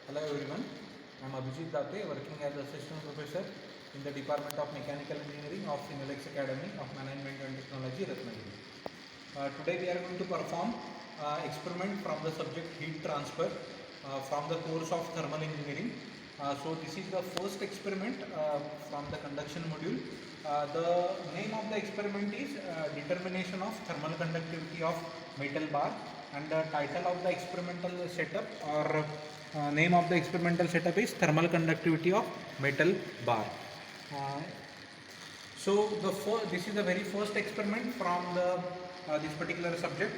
Hello everyone, I am Abhijit Date, working as Assistant Professor in the Department of Mechanical Engineering of Simulex Academy of Management and Technology, Ratnagiri. Today we are going to perform experiment from the subject heat transfer from the course of thermal engineering. So this is the first experiment from the conduction module. The name of the experiment is determination of thermal conductivity of metal bar, and the title of the experimental setup or name of the experimental setup is thermal conductivity of metal bar. So this is the very first experiment from the this particular subject.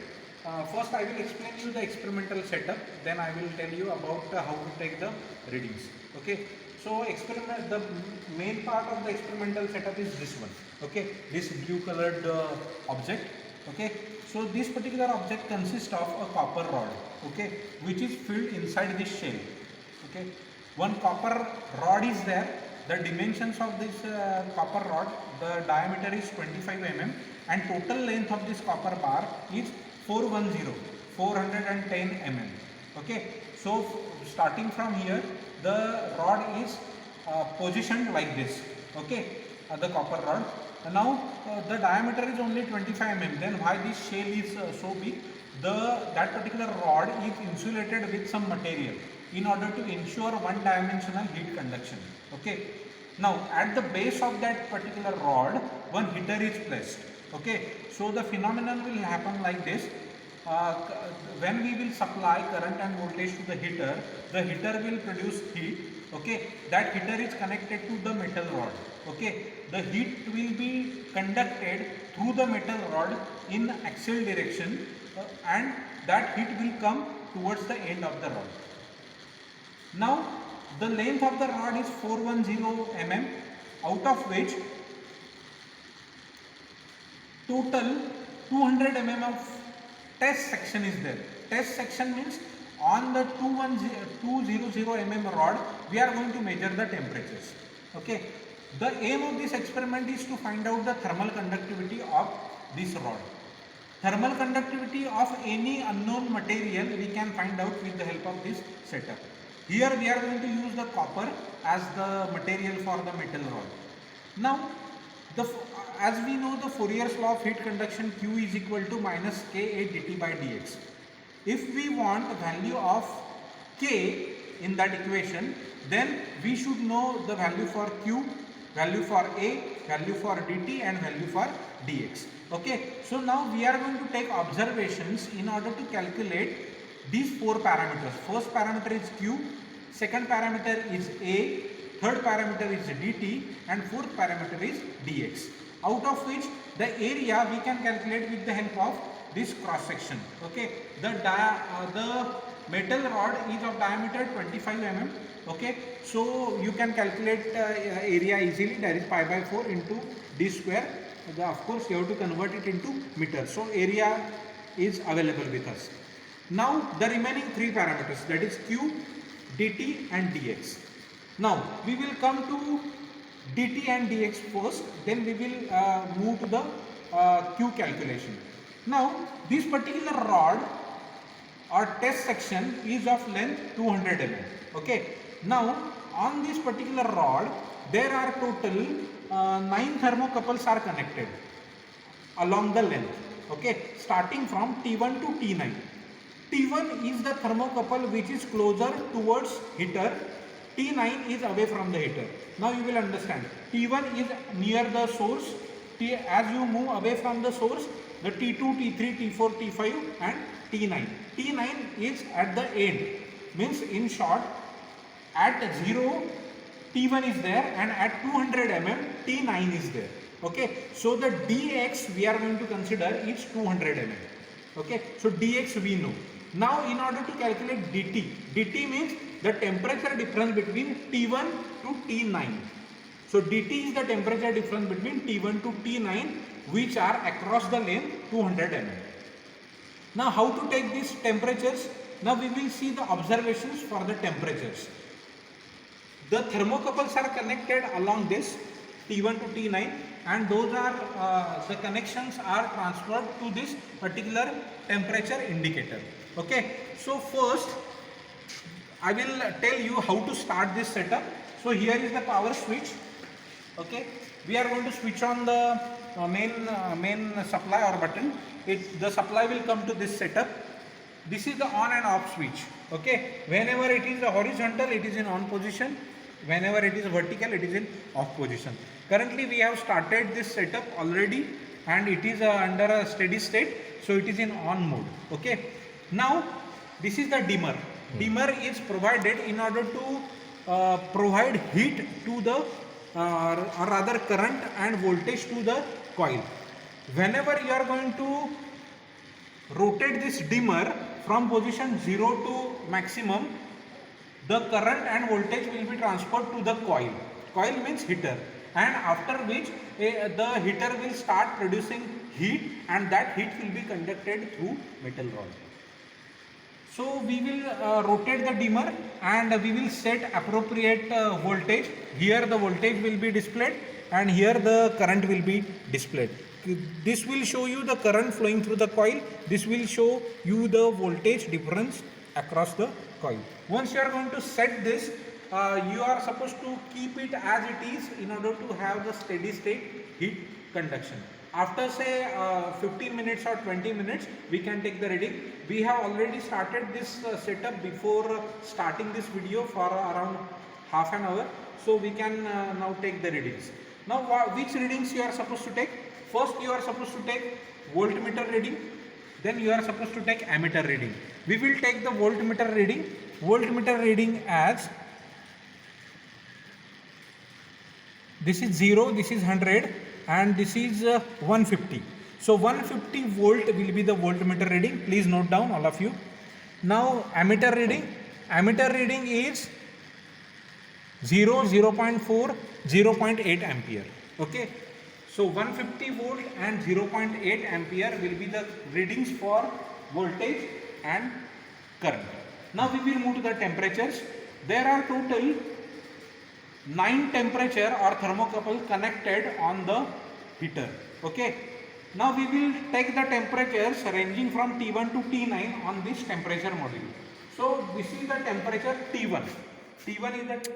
First I will explain you the experimental setup, then I will tell you about how to take the readings. Okay. So the main part of the experimental setup is this one. Okay, this blue colored object. Okay, so this particular object consists of a copper rod. Okay, which is filled inside this shell. Okay, one copper rod is there. The dimensions of this copper rod, the diameter is 25 mm and total length of this copper bar is 410 mm. Okay, so starting from here, the rod is positioned like this. Okay, the copper rod. Now the diameter is only 25 mm. Then why this shell is so big? That particular rod is insulated with some material in order to ensure one-dimensional heat conduction. Okay. Now at the base of that particular rod, one heater is placed. Okay. So the phenomenon will happen like this. When we will supply current and voltage to the heater will produce heat. Okay, that heater is connected to the metal rod. Okay, the heat will be conducted through the metal rod in axial direction, and that heat will come towards the end of the rod. Now the length of the rod is 410 mm, out of which total 200 mm of test section is there. Test section means on the 200 mm rod we are going to measure the temperatures. Okay, the aim of this experiment is to find out the thermal conductivity of this rod. Thermal conductivity of any unknown material we can find out with the help of this setup. Here we are going to use the copper as the material for the metal rod. Now as we know, the Fourier's law of heat conduction, Q is equal to minus Ka dt by dx. If we want the value of K in that equation, then we should know the value for Q, value for A, value for dt and value for dx. Okay, so now we are going to take observations in order to calculate these four parameters. First parameter is Q, second parameter is A, third parameter is dt and fourth parameter is dx, out of which the area we can calculate with the help of this cross section. Okay, the metal rod is of diameter 25 mm. Okay, so you can calculate area easily, that is pi by 4 into d square. Of course you have to convert it into meters, so area is available with us. Now the remaining three parameters, that is Q, dt and dx. Now we will come to dt and dx first, then we will move to the Q calculation. Now this particular rod or test section is of length 200 mm. Okay, now on this particular rod there are total 9 thermocouples are connected along the length. Okay, starting from T1 to T9. T1 is the thermocouple which is closer towards heater, T9 is away from the heater. Now you will understand, T1 is near the source, as you move away from the source, the T2, T3, T4, T5 and T9. T9 is at the end, means in short, at 0 T1 is there and at 200 mm T9 is there. Okay, so the dx we are going to consider is 200 mm. Okay, so dx we know. Now in order to calculate dt means the temperature difference between T1 to T9. So dt is the temperature difference between T1 to T9 which are across the length 200 mm. Now how to take these temperatures? Now we will see the observations for the temperatures. The thermocouples are connected along this T1 to T9 and those are the connections are transferred to this particular temperature indicator. Okay, so first I will tell you how to start this setup. So here is the power switch. Okay, we are going to switch on the main supply or button. The supply will come to this setup. This is the on and off switch. Okay, whenever it is horizontal, it is in on position. Whenever it is vertical, it is in off position. Currently we have started this setup already and it is under a steady state, so it is in on mode. Okay, now this is the dimmer. Dimmer is provided in order to provide heat to the or rather current and voltage to the coil. Whenever you are going to rotate this dimmer from position 0 to maximum, the current and voltage will be transferred to the coil. Coil means heater, and after which the heater will start producing heat, and that heat will be conducted through metal rod. So we will rotate the dimmer and we will set appropriate voltage. Here the voltage will be displayed and here the current will be displayed. This will show you the current flowing through the coil. This will show you the voltage difference across the coil. Once you are going to set this, you are supposed to keep it as it is in order to have the steady state heat conduction. After say 15 minutes or 20 minutes, we can take the reading. We have already started this setup before starting this video for around half an hour. So we can now take the readings. Now which readings you are supposed to take? First you are supposed to take voltmeter reading. Then you are supposed to take ammeter reading. We will take the voltmeter reading. Voltmeter reading as this is 0, this is 100 and this is 150. So 150 volt will be the voltmeter reading. Please note down all of you. Now ammeter reading. Ammeter reading is 0, 0.4, 0.8 ampere. Okay. So 150 volt and 0.8 ampere will be the readings for voltage and current. Now we will move to the temperatures. There are total 9 temperature or thermocouple connected on the heater. Okay. Now we will take the temperatures ranging from T1 to T9 on this temperature module. So this is the temperature T1. T1 is the